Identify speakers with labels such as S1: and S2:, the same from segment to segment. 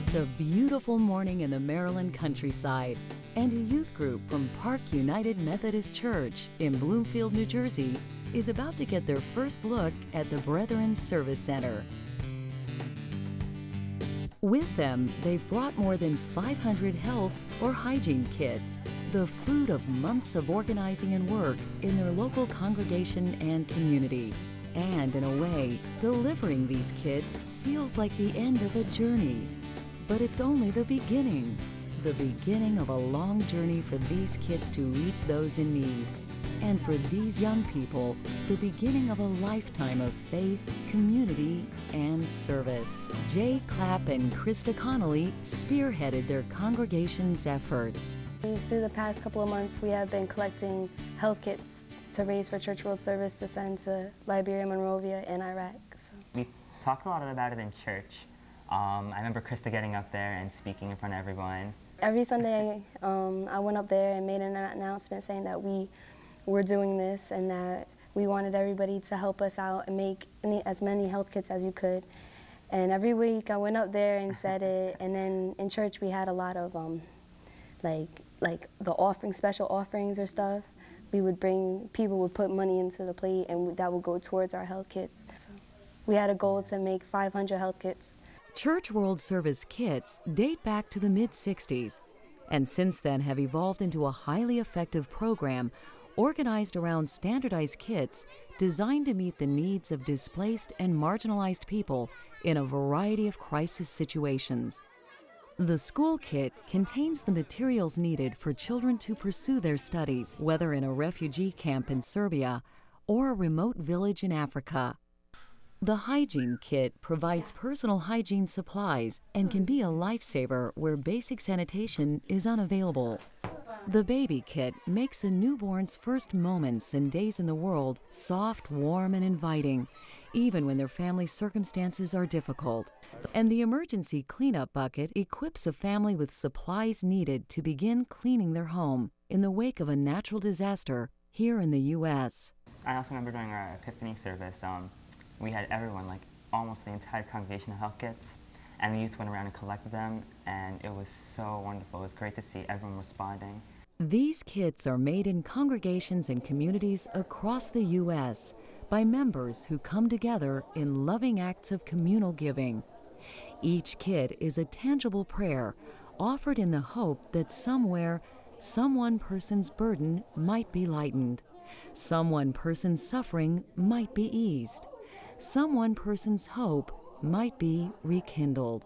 S1: It's a beautiful morning in the Maryland countryside, and a youth group from Park United Methodist Church in Bloomfield, New Jersey, is about to get their first look at the Brethren Service Center. With them, they've brought more than 500 health or hygiene kits, the fruit of months of organizing and work in their local congregation and community. And in a way, delivering these kits feels like the end of a journey. But it's only the beginning of a long journey for these kids to reach those in need. And for these young people, the beginning of a lifetime of faith, community, and service. Jay Clapp and Krista Connolly spearheaded their congregation's efforts.
S2: Through the past couple of months, we have been collecting health kits to raise for Church World Service to send to Liberia, Monrovia, and Iraq.
S3: We talk a lot about it in church. I remember Krista getting up there and speaking in front of everyone.
S2: Every Sunday, I went up there and made an announcement saying that we were doing this and that we wanted everybody to help us out and make as many health kits as you could. And every week I went up there and said it, and then in church we had a lot of like the special offerings or stuff. People would put money into the plate and that would go towards our health kits. So we had a goal to make 500 health kits.
S1: Church World Service kits date back to the mid-60s, and since then have evolved into a highly effective program organized around standardized kits designed to meet the needs of displaced and marginalized people in a variety of crisis situations. The school kit contains the materials needed for children to pursue their studies, whether in a refugee camp in Serbia or a remote village in Africa. The hygiene kit provides personal hygiene supplies and can be a lifesaver where basic sanitation is unavailable. The baby kit makes a newborn's first moments and days in the world soft, warm, and inviting, even when their family circumstances are difficult. And the emergency cleanup bucket equips a family with supplies needed to begin cleaning their home in the wake of a natural disaster here in the U.S.
S3: I also remember during our Epiphany service, we had everyone, like almost the entire congregation of health kits, and the youth went around and collected them, and it was so wonderful. It was great to see everyone responding.
S1: These kits are made in congregations and communities across the U.S. by members who come together in loving acts of communal giving. Each kit is a tangible prayer offered in the hope that somewhere, some one person's burden might be lightened, some one person's suffering might be eased, some one person's hope might be rekindled.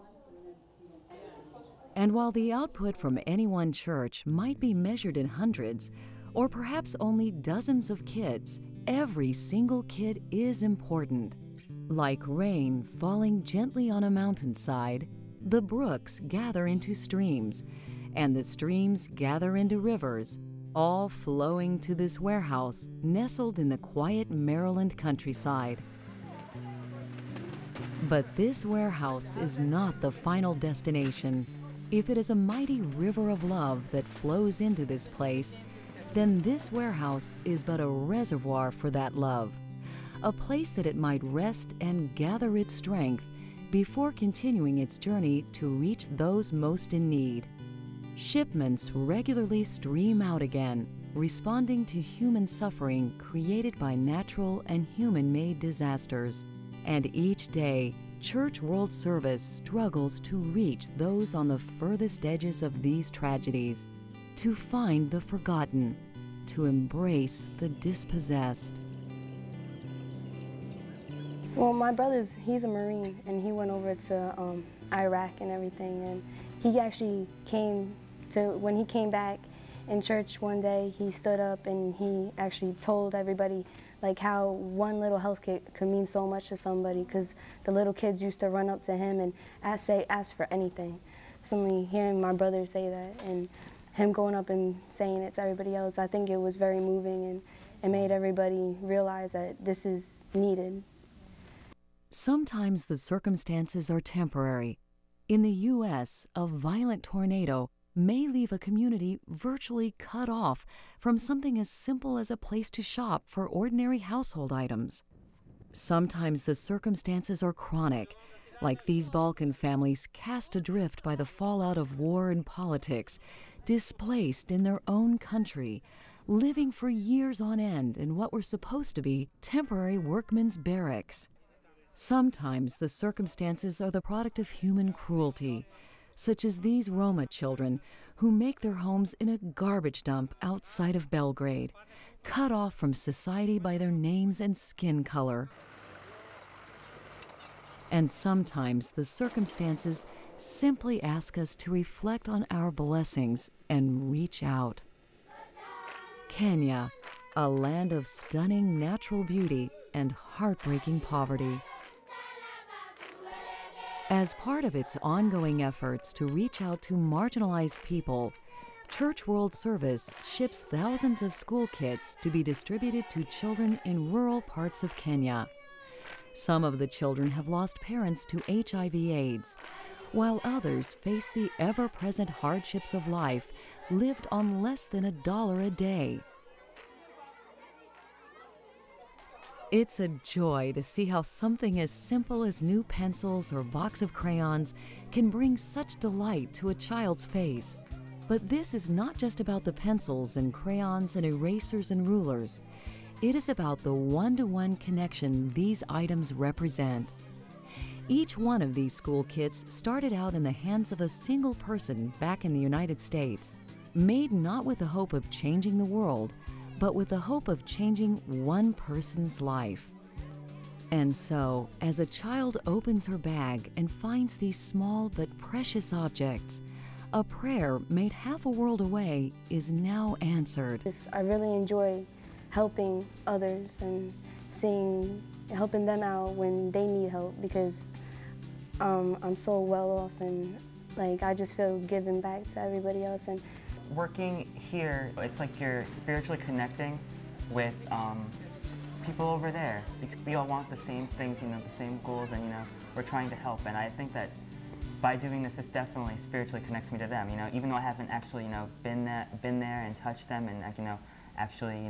S1: And while the output from any one church might be measured in hundreds, or perhaps only dozens of kits, every single kit is important. Like rain falling gently on a mountainside, the brooks gather into streams, and the streams gather into rivers, all flowing to this warehouse nestled in the quiet Maryland countryside. But this warehouse is not the final destination. If it is a mighty river of love that flows into this place, then this warehouse is but a reservoir for that love, a place that it might rest and gather its strength before continuing its journey to reach those most in need. Shipments regularly stream out again, responding to human suffering created by natural and human-made disasters. And each day, Church World Service struggles to reach those on the furthest edges of these tragedies, to find the forgotten, to embrace the dispossessed.
S2: Well, my brother's, he's a Marine, and he went over to Iraq and everything, and he actually when he came back in church one day, he stood up and he actually told everybody like how one little health kit could mean so much to somebody, because the little kids used to run up to him and ask for anything. Suddenly hearing my brother say that and him going up and saying it to everybody else, I think it was very moving, and it made everybody realize that this is needed.
S1: Sometimes the circumstances are temporary. In the U.S., a violent tornado may leave a community virtually cut off from something as simple as a place to shop for ordinary household items. Sometimes the circumstances are chronic, Like these Balkan families cast adrift by the fallout of war and politics, displaced in their own country, living for years on end in what were supposed to be temporary workmen's barracks. Sometimes the circumstances are the product of human cruelty, such as these Roma children who make their homes in a garbage dump outside of Belgrade, cut off from society by their names and skin color. And sometimes the circumstances simply ask us to reflect on our blessings and reach out. Kenya, a land of stunning natural beauty and heartbreaking poverty. As part of its ongoing efforts to reach out to marginalized people, Church World Service ships thousands of school kits to be distributed to children in rural parts of Kenya. Some of the children have lost parents to HIV/AIDS, while others face the ever-present hardships of life, lived on less than $1 a day. It's a joy to see how something as simple as new pencils or box of crayons can bring such delight to a child's face. But this is not just about the pencils and crayons and erasers and rulers. It is about the one-to-one connection these items represent. Each one of these school kits started out in the hands of a single person back in the United States, made not with the hope of changing the world, but with the hope of changing one person's life. And so, as a child opens her bag and finds these small but precious objects, a prayer made half a world away is now answered.
S2: I really enjoy helping others and helping them out when they need help, because I'm so well off, and I just feel giving back to everybody else. And
S3: working here, it's like you're spiritually connecting with people over there. We all want the same things, the same goals, and we're trying to help. And I think that by doing this, this definitely spiritually connects me to them. Even though I haven't actually been there and touched them and actually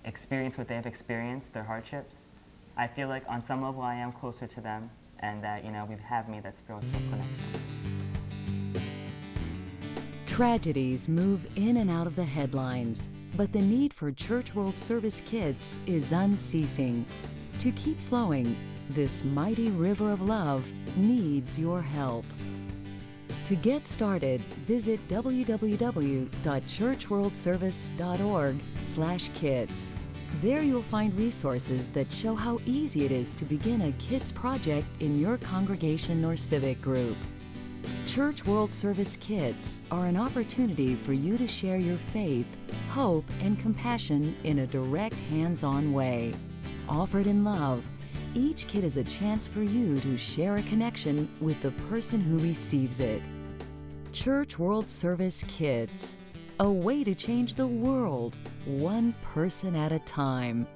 S3: experienced what they've experienced, their hardships, I feel like on some level I am closer to them, and that we have me that spiritual connection.
S1: Tragedies move in and out of the headlines, but the need for Church World Service kits is unceasing. To keep flowing, this mighty river of love needs your help. To get started, visit www.churchworldservice.org/kits. There you'll find resources that show how easy it is to begin a kits project in your congregation or civic group. Church World Service Kits are an opportunity for you to share your faith, hope, and compassion in a direct, hands-on way. Offered in love, each kit is a chance for you to share a connection with the person who receives it. Church World Service Kits, a way to change the world, one person at a time.